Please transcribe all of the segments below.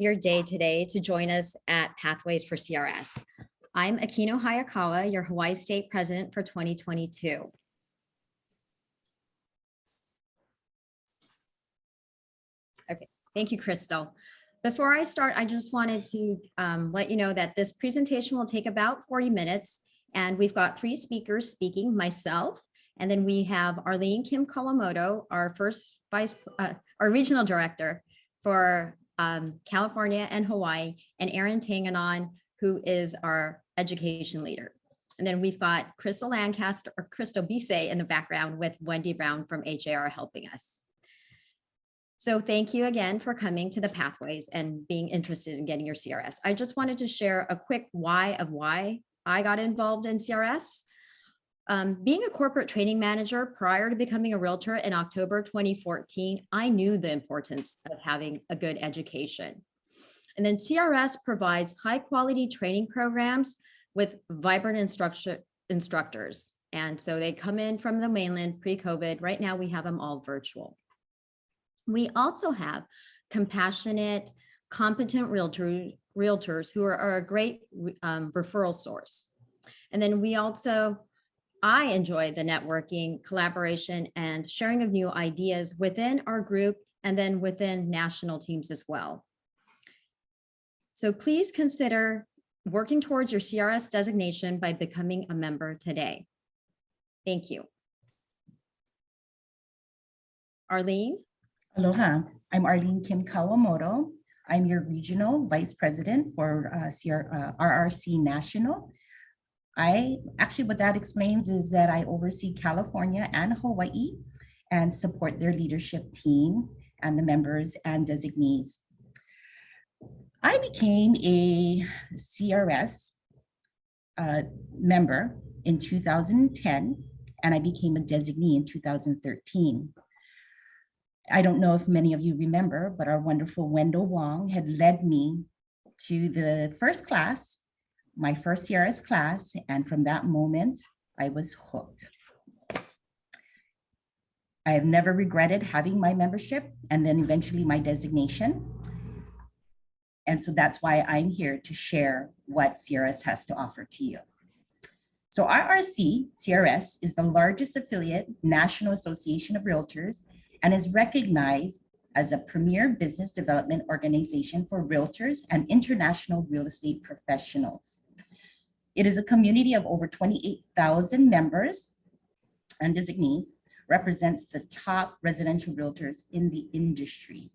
Your day today to join us at Pathways for CRS. I'm Akino Hayakawa, your Hawaii State President for 2022. Okay, thank you, Crystal. Before I start, I just wanted to let you know that this presentation will take about 40 minutes, and we've got 3 speakers speaking, myself, and then we have Arlene Kim Kawamoto, our our regional director for California and Hawaii, and Erin Tanganon, who is our education leader. And then we've got Crystal Lancaster or Crystal Bisay in the background with Wendy Brown from HAR helping us. So thank you again for coming to the Pathways and being interested in getting your CRS. I just wanted to share a quick why I got involved in CRS. Being a corporate training manager prior to becoming a realtor in October 2014, I knew the importance of having a good education. And then CRS provides high quality training programs with vibrant instructors. And so they come in from the mainland pre-COVID. Right now we have them all virtual. We also have compassionate, competent realtors who are a great referral source. And then I enjoy the networking, collaboration, and sharing of new ideas within our group and then within national teams as well. So please consider working towards your CRS designation by becoming a member today. Thank you. Arlene? Aloha, I'm Arlene Kim Kawamoto. I'm your Regional Vice President for RRC National. What that explains is that I oversee California and Hawaii and support their leadership team and the members and designees. I became a CRS member in 2010, and I became a designee in 2013. I don't know if many of you remember, but our wonderful Wendell Wong had led me to the first class, my first CRS class, and from that moment, I was hooked. I have never regretted having my membership and then eventually my designation. And so that's why I'm here to share what CRS has to offer to you. So RRC CRS is the largest affiliate National Association of Realtors and is recognized as a premier business development organization for realtors and international real estate professionals. It is a community of over 28,000 members and designees, represents the top residential realtors in the industry.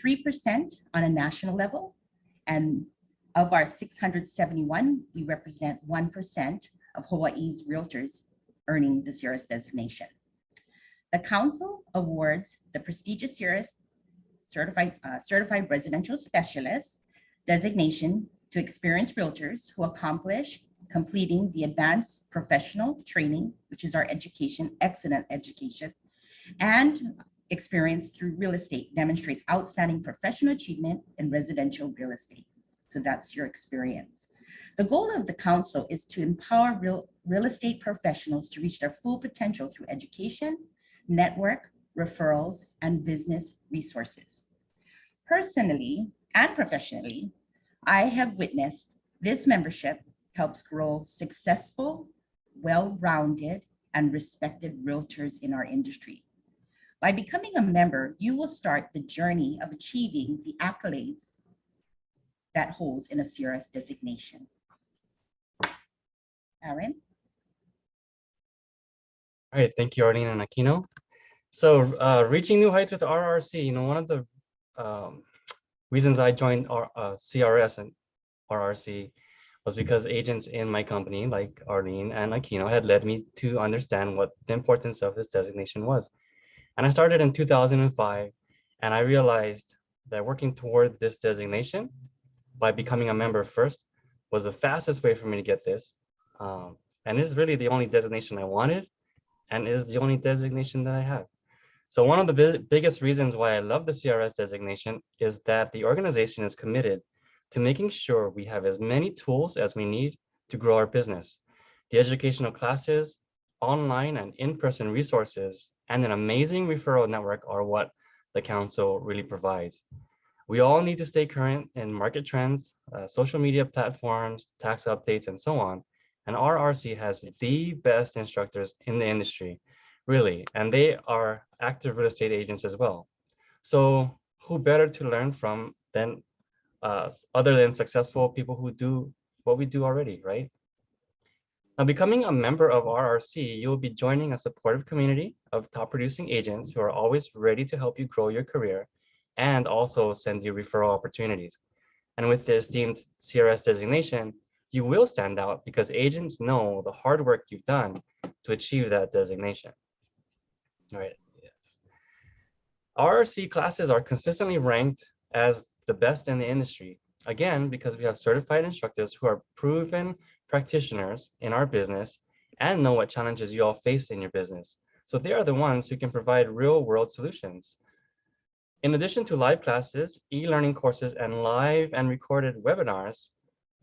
3% on a national level, and of our 671, we represent 1% of Hawaii's realtors earning the CRS designation. The council awards the prestigious CRS certified residential specialist designation to experienced realtors who accomplish completing the advanced professional training, which is our education, excellent education, and experience through real estate demonstrates outstanding professional achievement in residential real estate. So that's your experience. The goal of the council is to empower real estate professionals to reach their full potential through education, network, referrals, and business resources. Personally and professionally, I have witnessed this membership helps grow successful, well-rounded, and respected realtors in our industry. By becoming a member, you will start the journey of achieving the accolades that holds in a CRS designation. Aaron? All right, thank you, Arlene and Aquino. So reaching new heights with RRC, one of the reasons I joined CRS and RRC was because agents in my company, like Arlene and Aquino, had led me to understand what the importance of this designation was. And I started in 2005, and I realized that working toward this designation by becoming a member first was the fastest way for me to get this. And this is really the only designation I wanted, and is the only designation that I have. So one of the biggest reasons why I love the CRS designation is that the organization is committed to making sure we have as many tools as we need to grow our business. The educational classes, online and in-person resources, and an amazing referral network are what the council really provides. We all need to stay current in market trends, social media platforms, tax updates, and so on. And RRC has the best instructors in the industry, really, and they are active real estate agents as well. So who better to learn from than other than successful people who do what we do already, right? Now, becoming a member of RRC, you'll be joining a supportive community of top producing agents who are always ready to help you grow your career and also send you referral opportunities. And with the esteemed CRS designation, you will stand out because agents know the hard work you've done to achieve that designation. All right. Yes. RRC classes are consistently ranked as the best in the industry. Again, because we have certified instructors who are proven practitioners in our business and know what challenges you all face in your business. So they are the ones who can provide real world solutions. In addition to live classes, e-learning courses, and live and recorded webinars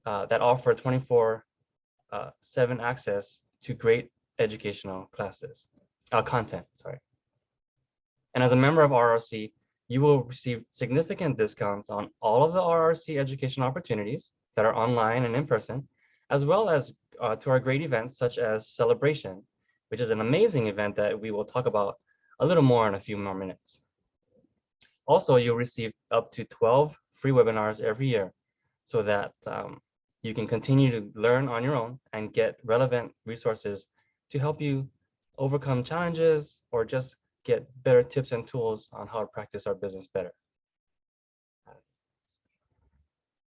that offer 24/7 access to great educational content, sorry. And as a member of RRC, you will receive significant discounts on all of the RRC education opportunities that are online and in person, as well as to our great events such as Celebration, which is an amazing event that we will talk about a little more in a few more minutes. Also, you'll receive up to 12 free webinars every year so that you can continue to learn on your own and get relevant resources to help you overcome challenges or just get better tips and tools on how to practice our business better.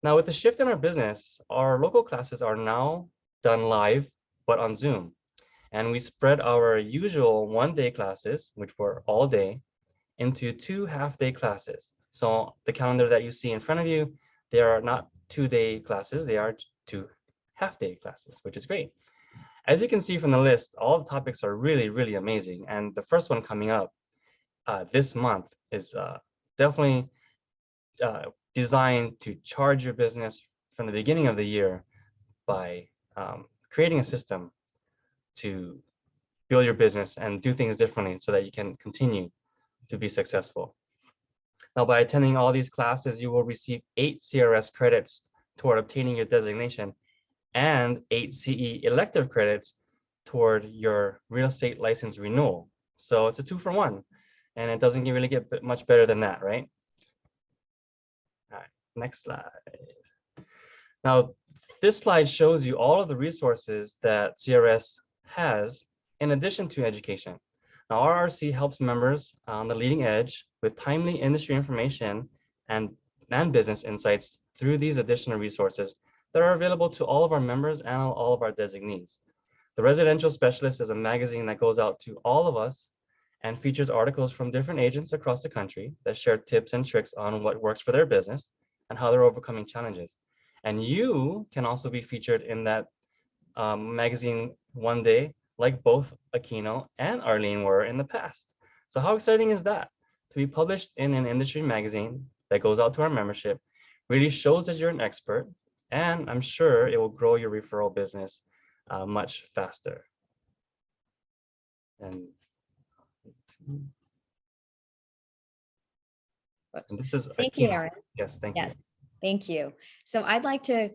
Now, with the shift in our business, our local classes are now done live, but on Zoom. And we spread our usual one-day classes, which were all day, into 2 half-day classes. So the calendar that you see in front of you, they are not 2-day classes, they are 2 half-day classes, which is great. As you can see from the list, all the topics are really, really amazing. And the first one coming up this month is definitely designed to charge your business from the beginning of the year by creating a system to build your business and do things differently so that you can continue to be successful. Now, by attending all these classes, you will receive 8 CRS credits toward obtaining your designation and 8 CE elective credits toward your real estate license renewal. So it's a 2-for-1, and it doesn't really get much better than that, right? All right, next slide. Now, this slide shows you all of the resources that CRS has in addition to education. Now, RRC helps members on the leading edge with timely industry information and business insights through these additional resources that are available to all of our members and all of our designees. The Residential Specialist is a magazine that goes out to all of us and features articles from different agents across the country that share tips and tricks on what works for their business and how they're overcoming challenges. And you can also be featured in that magazine one day, like both Aquino and Arlene were in the past. So how exciting is that? To be published in an industry magazine that goes out to our membership really shows that you're an expert, and I'm sure it will grow your referral business much faster. And this is Thank you, Aquino. Aaron. Yes, thank you. Yes, thank you. So I'd like to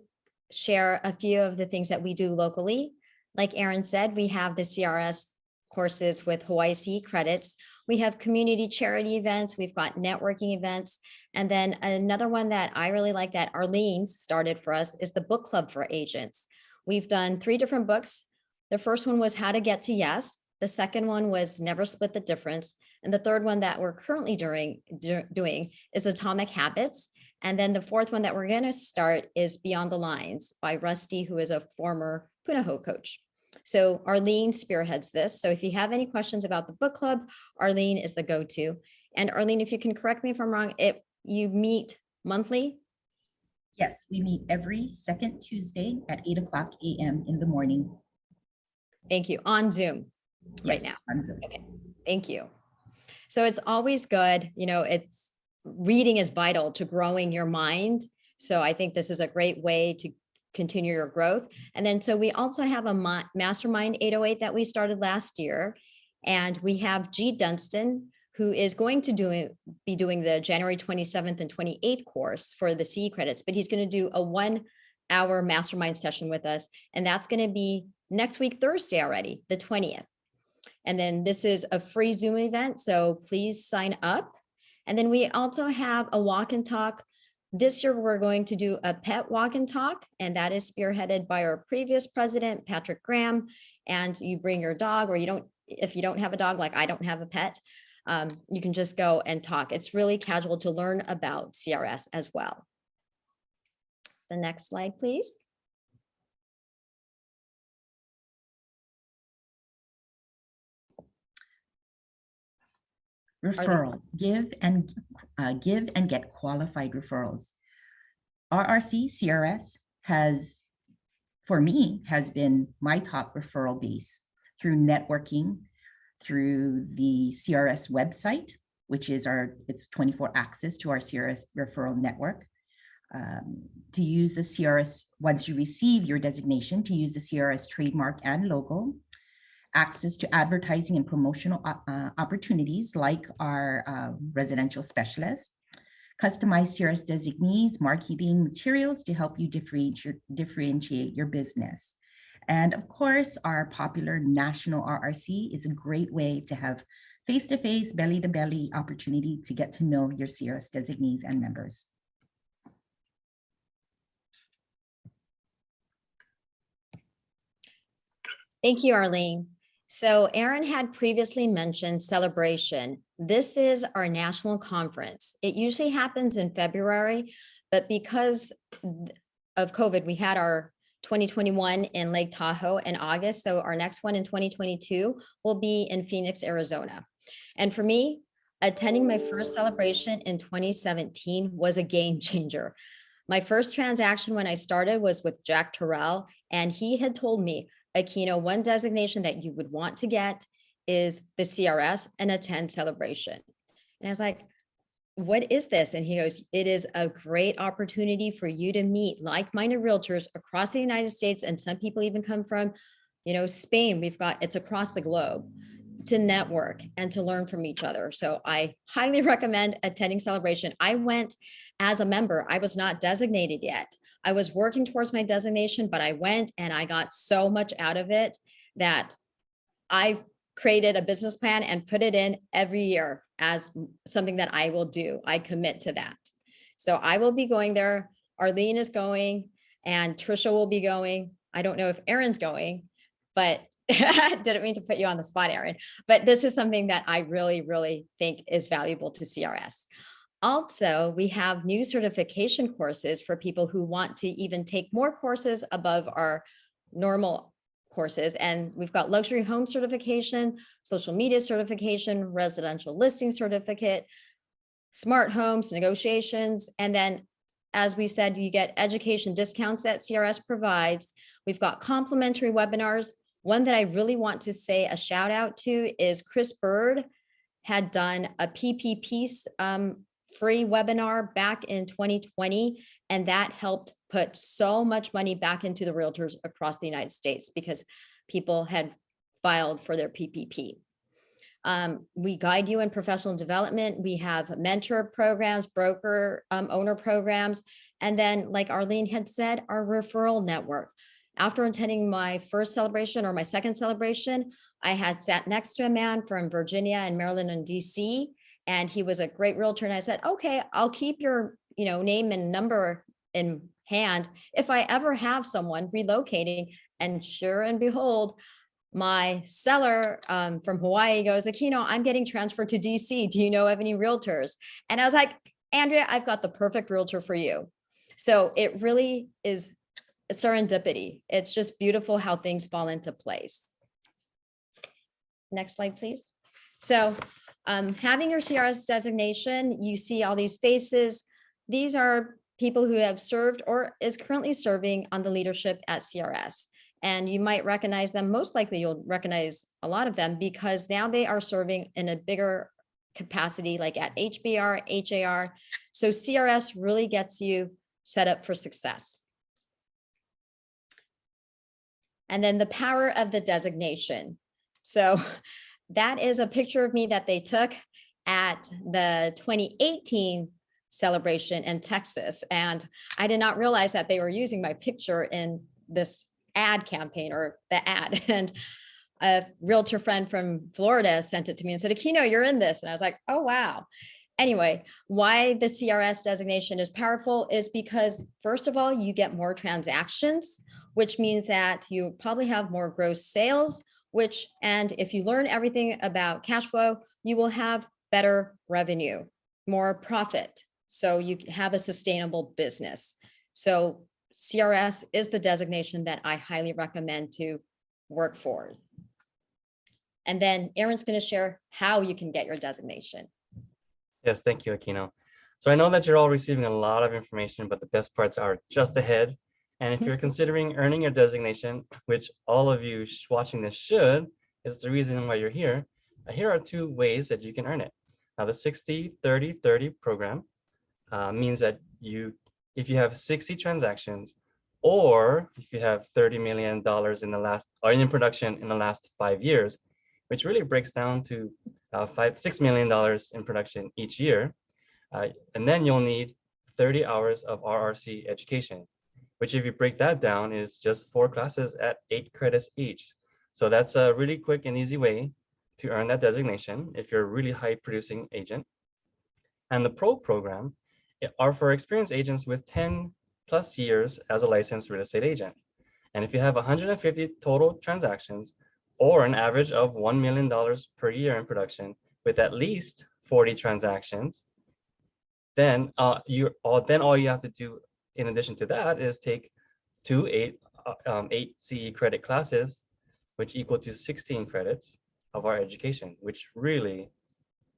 share a few of the things that we do locally. Like Aaron said, we have the CRS courses with Hawaii CE credits. We have community charity events. We've got networking events. And then another one that I really like that Arlene started for us is the book club for agents. We've done 3 different books. The first one was How to Get to Yes. The second one was Never Split the Difference. And the third one that we're currently doing is Atomic Habits. And then the fourth one that we're going to start is Beyond the Lines by Rusty, who is a former Punahou coach. So Arlene spearheads this. So if you have any questions about the book club, Arlene is the go-to. And Arlene, if you can correct me if I'm wrong, you meet monthly? Yes, we meet every second Tuesday at 8:00 a.m. in the morning. Thank you. On Zoom right now. On Zoom. Okay. Thank you. So it's always good. Reading is vital to growing your mind. So I think this is a great way to continue your growth. And then, so we also have a Mastermind 808 that we started last year. And we have Dunsten, who is going to be doing the January 27th and 28th course for the CE credits, but he's going to do a 1-hour mastermind session with us. And that's going to be next week, Thursday already, the 20th. And then this is a free Zoom event, so please sign up. And then we also have a walk and talk. This year, we're going to do a pet walk and talk, and that is spearheaded by our previous president, Patrick Graham. And you bring your dog, or if you don't have a dog, like I don't have a pet, you can just go and talk. It's really casual to learn about CRS as well. The next slide, please. Referrals, give and get qualified referrals. RRC CRS has, for me, has been my top referral base through networking, through the CRS website, which is it's 24 access to our CRS referral network. To use the CRS, once you receive your designation, to use the CRS trademark and logo, access to advertising and promotional opportunities like our residential specialists, customized CRS designees, marketing materials to help you differentiate your business. And of course, our popular national RRC is a great way to have face-to-face, belly-to-belly opportunity to get to know your CRS designees and members. Thank you, Arlene. So Aaron had previously mentioned Celebration. This is our national conference. It usually happens in February, but because of COVID, we had our 2021 in Lake Tahoe in August. So our next one in 2022 will be in Phoenix, Arizona. And for me, attending my first celebration in 2017 was a game changer. My first transaction when I started was with Jack Terrell, and he had told me, Aquino, one designation that you would want to get is the CRS and attend Celebration. And I was like, what is this? And he goes, it is a great opportunity for you to meet like-minded realtors across the United States. And some people even come from, Spain. It's across the globe, to network and to learn from each other. So I highly recommend attending Celebration. I went as a member. I was not designated yet. I was working towards my designation, but I went and I got so much out of it that I've created a business plan and put it in every year as something that I will do. I commit to that. So I will be going there. Arlene is going and Trisha will be going. I don't know if Aaron's going, but didn't mean to put you on the spot, Aaron, but this is something that I really, really think is valuable to CRS. Also, we have new certification courses for people who want to even take more courses above our normal courses. And we've got luxury home certification, social media certification, residential listing certificate, smart homes, negotiations. And then, as we said, you get education discounts that CRS provides. We've got complimentary webinars. One that I really want to say a shout out to is Chris Bird had done a PPP free webinar back in 2020, and that helped put so much money back into the realtors across the United States because people had filed for their PPP. We guide you in professional development. We have mentor programs, broker owner programs, and then, like Arlene had said, our referral network. After attending my first celebration or my second celebration, I had sat next to a man from Virginia and Maryland and DC, and he was a great realtor. And I said, okay, I'll keep your name and number in hand if I ever have someone relocating. And sure and behold, my seller from Hawaii goes, Aquino, I'm getting transferred to DC. Do you know of any realtors? And I was like, Andrea, I've got the perfect realtor for you. So it really is serendipity. It's just beautiful how things fall into place. Next slide, please. So having your CRS designation, you see all these faces. These are people who have served or is currently serving on the leadership at CRS. And you might recognize them. Most likely you'll recognize a lot of them because now they are serving in a bigger capacity, like at HBR, HAR. So CRS really gets you set up for success. And then the power of the designation. So that is a picture of me that they took at the 2018 celebration in Texas. And I did not realize that they were using my picture in this ad campaign or the ad. And a realtor friend from Florida sent it to me and said, Aquino, you're in this. And I was like, oh, wow. Anyway, why the CRS designation is powerful is because, first of all, you get more transactions, which means that you probably have more gross sales, and if you learn everything about cash flow, you will have better revenue, more profit. So you have a sustainable business. So CRS is the designation that I highly recommend to work for. And then Aaron's going to share how you can get your designation. Yes, thank you, Aquino. So I know that you're all receiving a lot of information, but the best parts are just ahead. And if you're considering earning your designation, which all of you watching this should, is the reason why you're here, here are 2 ways that you can earn it. Now, the 60-30-30 program means that if you have 60 transactions, or if you have $30 million in production in the last 5 years, which really breaks down to $6 million in production each year. And then you'll need 30 hours of RRC education, which if you break that down is just 4 classes at 8 credits each. So that's a really quick and easy way to earn that designation if you're a really high producing agent. And the Pro program are for experienced agents with 10 plus years as a licensed real estate agent. And if you have 150 total transactions, or an average of $1 million per year in production with at least 40 transactions, then all you have to do in addition to that is take 2 8 CE credit classes, which equal to 16 credits of our education, which really,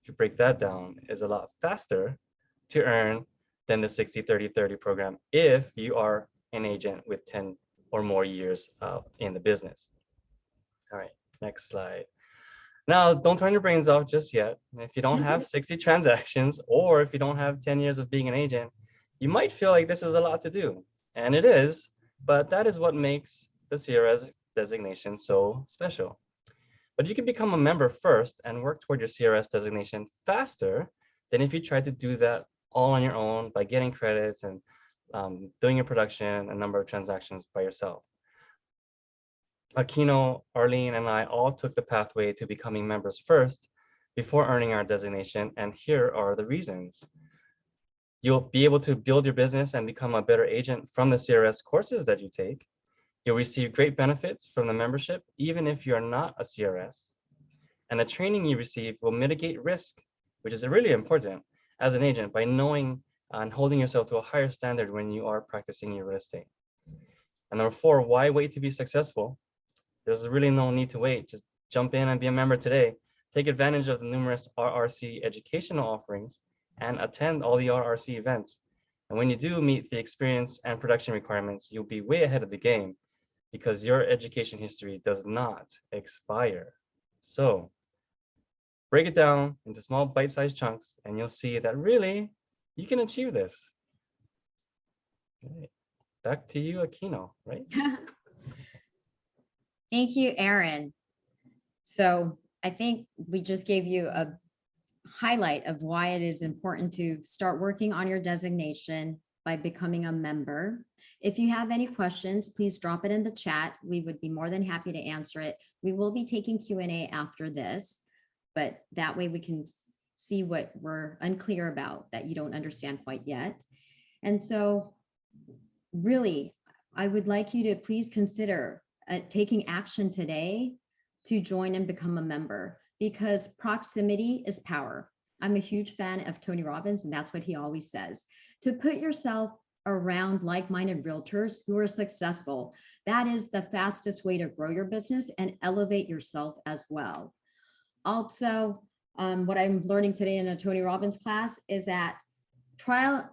if you break that down, is a lot faster to earn than the 60-30-30 program if you are an agent with 10 or more years in the business. All right, next slide. Now, don't turn your brains off just yet. If you don't have 60 transactions, or if you don't have 10 years of being an agent, you might feel like this is a lot to do. And it is, but that is what makes the CRS designation so special. But you can become a member first and work toward your CRS designation faster than if you tried to do that all on your own by getting credits and doing your production, a number of transactions by yourself. Aquino, Arlene, and I all took the pathway to becoming members first before earning our designation, and here are the reasons. You'll be able to build your business and become a better agent from the CRS courses that you take. You'll receive great benefits from the membership, even if you're not a CRS. And the training you receive will mitigate risk, which is really important as an agent by knowing and holding yourself to a higher standard when you are practicing your real estate. And number 4, why wait to be successful? There's really no need to wait. Just jump in and be a member today. Take advantage of the numerous RRC educational offerings and attend all the RRC events. And when you do meet the experience and production requirements, you'll be way ahead of the game because your education history does not expire. So break it down into small bite-sized chunks and you'll see that really you can achieve this. Okay. Back to you, Aquino, right? Thank you, Aaron. So I think we just gave you a highlight of why it is important to start working on your designation by becoming a member. If you have any questions, please drop it in the chat. We would be more than happy to answer it. We will be taking Q&A after this, but that way we can see what we're unclear about that you don't understand quite yet. And so really, I would like you to please consider taking action today to join and become a member, because proximity is power. I'm a huge fan of Tony Robbins, and that's what he always says. To put yourself around like-minded realtors who are successful, that is the fastest way to grow your business and elevate yourself as well. Also, what I'm learning today in a Tony Robbins class is that trial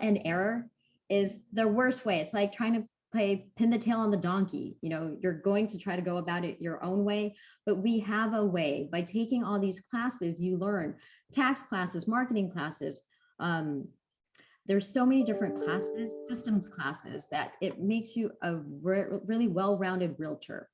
and error is the worst way. It's like trying to pin the tail on the donkey. You know, you're going to try to go about it your own way, but we have a way. By taking all these classes, you learn tax classes, marketing classes. There's so many different classes, systems classes, that it makes you a really well-rounded realtor.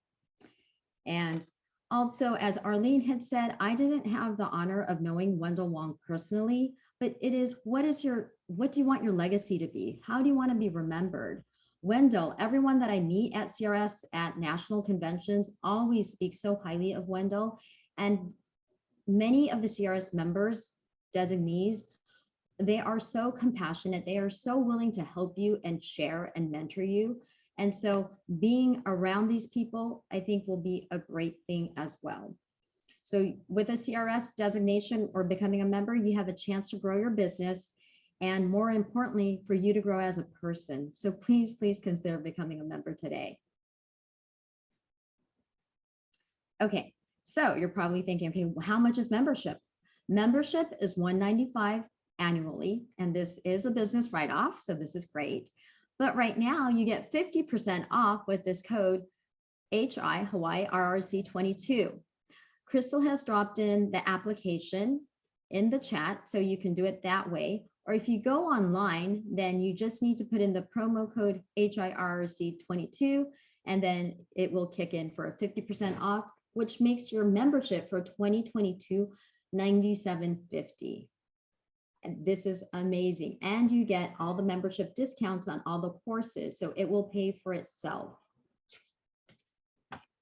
And Also, as Arlene had said, I didn't have the honor of knowing Wendell Wong personally, but it is what do you want your legacy to be? How do you want to be remembered? Wendell, everyone that I meet at CRS at national conventions always speaks so highly of Wendell. And many of the CRS members, designees, they are so compassionate. They are so willing to help you and share and mentor you. And so being around these people, I think will be a great thing as well. So with a CRS designation or becoming a member, you have a chance to grow your business and more importantly, for you to grow as a person. So please, please consider becoming a member today. Okay, so you're probably thinking, okay, how much is membership? Membership is $195 annually, and this is a business write-off, so this is great. But right now you get 50% off with this code HI Hawaii RRC 22. Crystal has dropped in the application in the chat, so you can do it that way. Or if you go online, then you just need to put in the promo code HIRRC 22, and then it will kick in for a 50% off, which makes your membership for 2022 $97.50. And this is amazing. And you get all the membership discounts on all the courses, so it will pay for itself.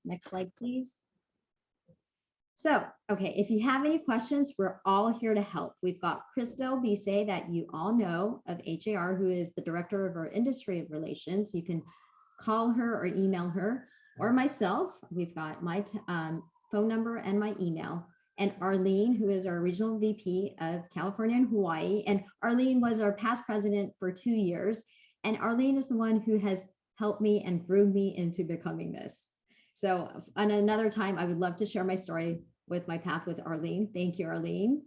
Next slide, please. So, okay, if you have any questions, we're all here to help. We've got Crystal Bise that you all know of HAR, who is the director of our industry relations. You can call her or email her, or myself. We've got my phone number and my email. And Arlene, who is our regional VP of California and Hawaii. And Arlene was our past president for 2 years. And Arlene is the one who has helped me and groomed me into becoming this. So on another time, I would love to share my story with my path with Arlene. Thank you, Arlene.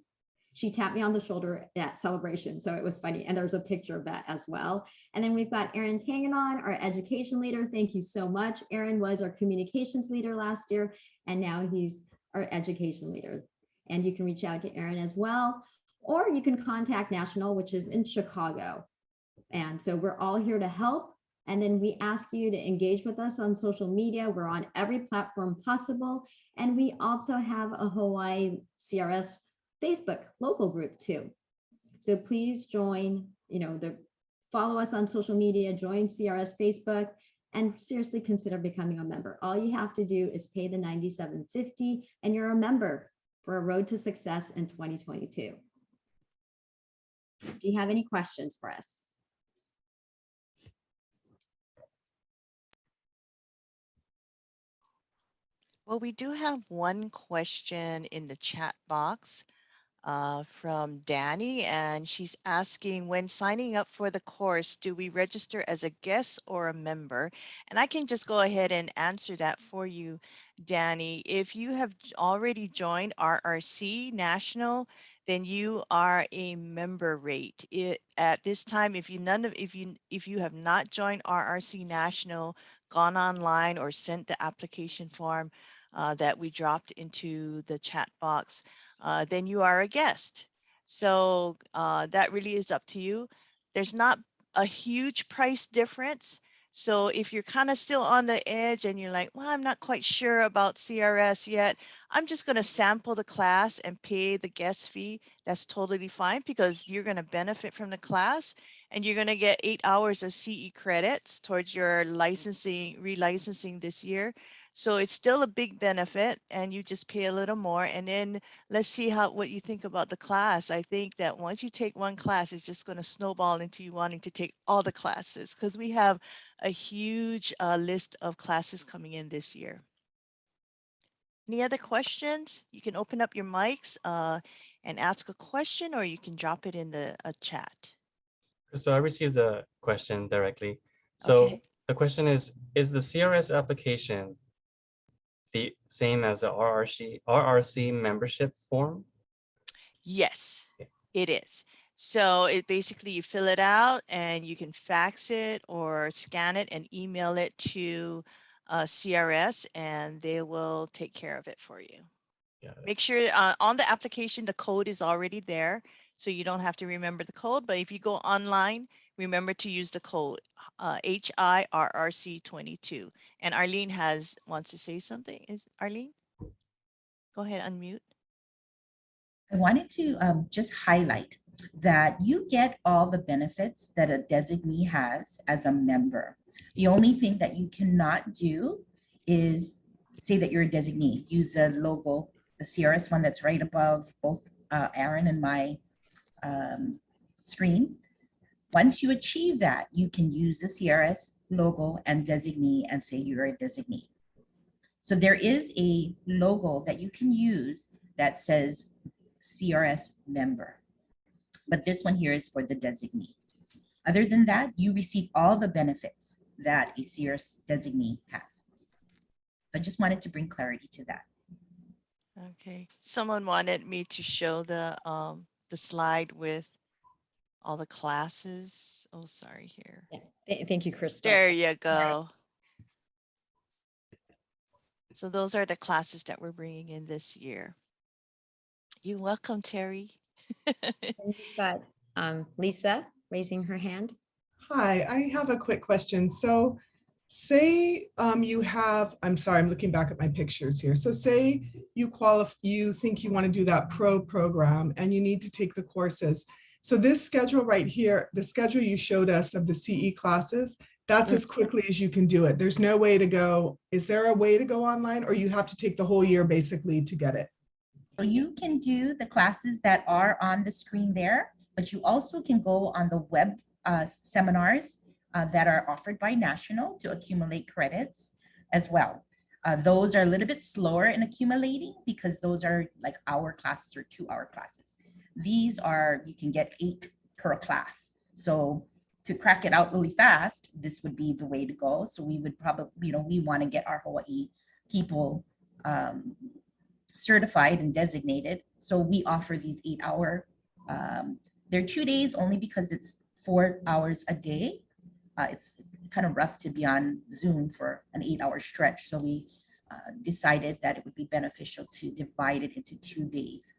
She tapped me on the shoulder at celebration, so it was funny. And there's a picture of that as well. And then we've got Aaron Tanganon, our education leader. Thank you so much. Aaron was our communications leader last year, and now he's our education leader. And you can reach out to Aaron as well, or you can contact National, which is in Chicago. And so we're all here to help. And then we ask you to engage with us on social media. We're on every platform possible. And we also have a Hawaii CRS Facebook local group too. So please join, follow us on social media, join CRS Facebook, and seriously consider becoming a member. All you have to do is pay the $97.50 and you're a member for a road to success in 2022. Do you have any questions for us? Well, we do have one question in the chat box from Danny, and she's asking, when signing up for the course, do we register as a guest or a member? And I can just go ahead and answer that for you, Danny. If you have already joined RRC National, then you are a member rate. At this time, if you have not joined RRC National, gone online or sent the application form that we dropped into the chat box, then you are a guest. So that really is up to you. There's not a huge price difference. So if you're kind of still on the edge and you're like, well, I'm not quite sure about CRS yet, I'm just going to sample the class and pay the guest fee. That's totally fine because you're going to benefit from the class and you're going to get 8 hours of CE credits towards your relicensing this year. So it's still a big benefit and you just pay a little more. And then let's see what you think about the class. I think that once you take one class, it's just going to snowball into you wanting to take all the classes because we have a huge list of classes coming in this year. Any other questions? You can open up your mics and ask a question, or you can drop it in the chat. So I received the question directly. So Okay. the question is the CRS application the same as the RRC membership form? Yes, Okay. it is. So it basically, you fill it out and you can fax it or scan it and email it to CRS and they will take care of it for you. Make sure on the application, the code is already there. So you don't have to remember the code, but if you go online, remember to use the code HIRRC22. And Arlene wants to say something. Is Arlene? Go ahead, unmute. I wanted to just highlight that you get all the benefits that a designee has as a member. The only thing that you cannot do is say that you're a designee. Use the logo, the CRS one that's right above both Aaron and my screen. Once you achieve that, you can use the CRS logo and designee and say you're a designee. So there is a logo that you can use that says CRS member, but this one here is for the designee. Other than that, you receive all the benefits that a CRS designee has. I just wanted to bring clarity to that. Okay, someone wanted me to show the slide with all the classes. Oh, sorry here. Thank you, Crystal. There you go. So those are the classes that we're bringing in this year. You're welcome, Terry. And we've got Lisa raising her hand. Hi, I have a quick question. So say you have, I'm sorry, I'm looking back at my pictures here. So say you think you want to do that pro program and you need to take the courses. So this schedule right here, the schedule you showed us of the CE classes, that's as quickly as you can do it. There's no way to go. Is there a way to go online, or you have to take the whole year basically to get it? So you can do the classes that are on the screen there, but you also can go on the web seminars that are offered by National to accumulate credits as well. Those are a little bit slower in accumulating because those are like hour classes or 2-hour classes. These are, you can get 8 per class. So to crack it out really fast, this would be the way to go. So we would probably, we want to get our Hawaii people certified and designated. So we offer these 8-hour, they're 2 days only because it's 4 hours a day. It's kind of rough to be on Zoom for an 8-hour stretch. So we decided that it would be beneficial to divide it into 2 days.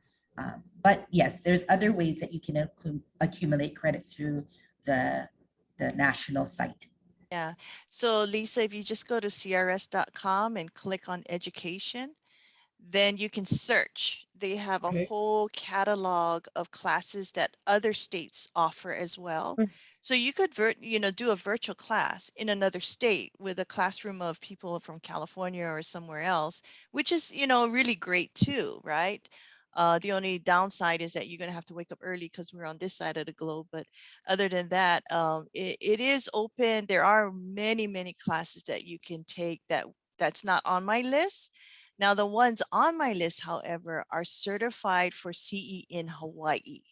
But yes, there's other ways that you can accumulate credits through the national site. Yeah. So Lisa, if you just go to crs.com and click on education, then you can search. They have a Okay. whole catalog of classes that other states offer as well. Mm. So you could do a virtual class in another state with a classroom of people from California or somewhere else, which is, really great too, right? The only downside is that you're going to have to wake up early because we're on this side of the globe. But other than that, it is open. There are many, many classes that you can take that's not on my list. Now, the ones on my list, however, are certified for CE in Hawaii.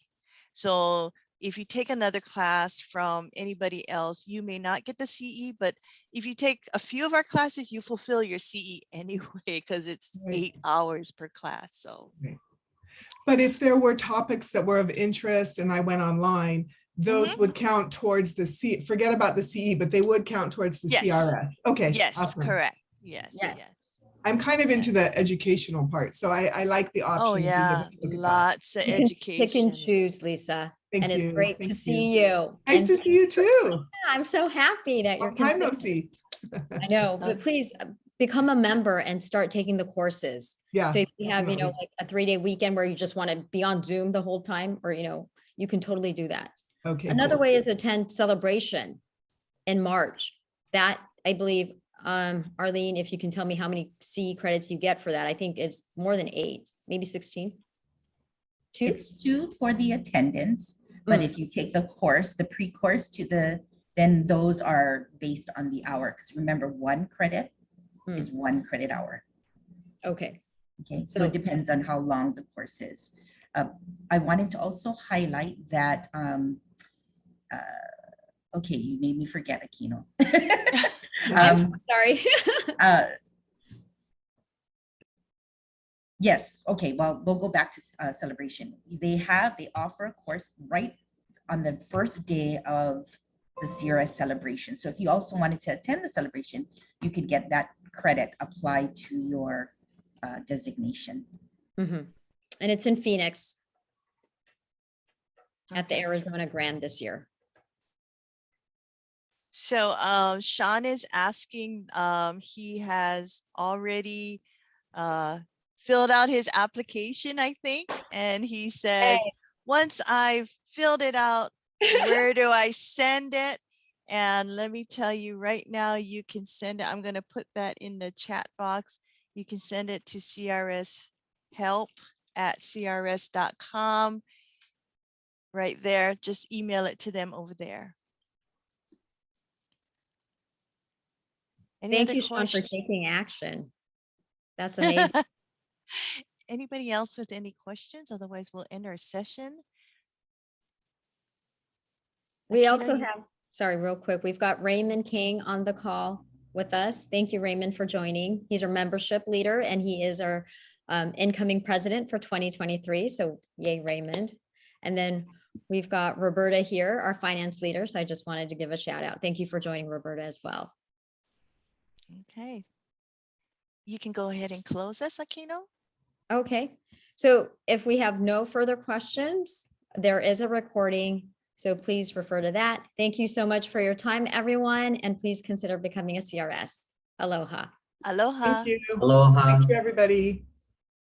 So if you take another class from anybody else, you may not get the CE, but if you take a few of our classes, you fulfill your CE anyway, because it's Right. 8 hours per class. So But if there were topics that were of interest and I went online, those would count towards the forget about the CE, but they would count towards the Yes. CRS. Okay. yes, awesome. correct. Yes. Yes. I'm kind of into the educational part, so I like the option. Oh of being yeah, able to look at that. lots of You can pick and education. choose, Lisa. Thank And it's you. great to Thank see you. Nice And to see you too. I'm so happy that you're Long time no considering- see. I know, but please become a member and start taking the courses. Yeah. So if you have, definitely. like a 3-day weekend where you just want to be on Zoom the whole time, or, you can totally do that. Okay. Another cool. way is attend Celebration in March. That, I believe, Arlene, if you can tell me how many CE credits you get for that, I think it's more than 8, maybe 16. 2? It's 2 for the attendance, but if you take the course, the pre-course then those are based on the hour. Because remember, 1 credit is 1 credit hour. Okay. Okay, so it depends on how long the course is. I wanted to also highlight that, okay, you made me forget, Aquino. I'm sorry. Yes, okay, well, we'll go back to Celebration. They offer a course right on the first day of the CRS celebration. So if you also wanted to attend the celebration, you could get that credit applied to your designation. And it's in Phoenix at the Okay. Arizona Grand this year. So Sean is asking, he has already filled out his application, I think. And he says, once I've filled it out, where do I send it? And let me tell you right now, you can send it. I'm going to put that in the chat box. You can send it to crshelp@crs.com. Right there. Just email it to them over there. Any Thank other you, Sean, for questions? taking action. That's amazing. Anybody else with any questions? Otherwise, we'll end our session. We Akina, also you- have, sorry, real quick, we've got Raymond King on the call with us. Thank you, Raymond, for joining. He's our membership leader and he is our incoming president for 2023. So yay, Raymond. And then we've got Roberta here, our finance leader. So I just wanted to give a shout out. Thank you for joining, Roberta, as well. Okay. You can go ahead and close us, Aquino. Okay, so if we have no further questions, there is a recording. So please refer to that. Thank you so much for your time, everyone, and please consider becoming a CRS. Aloha. Aloha. Thank you. Aloha. Thank you, everybody.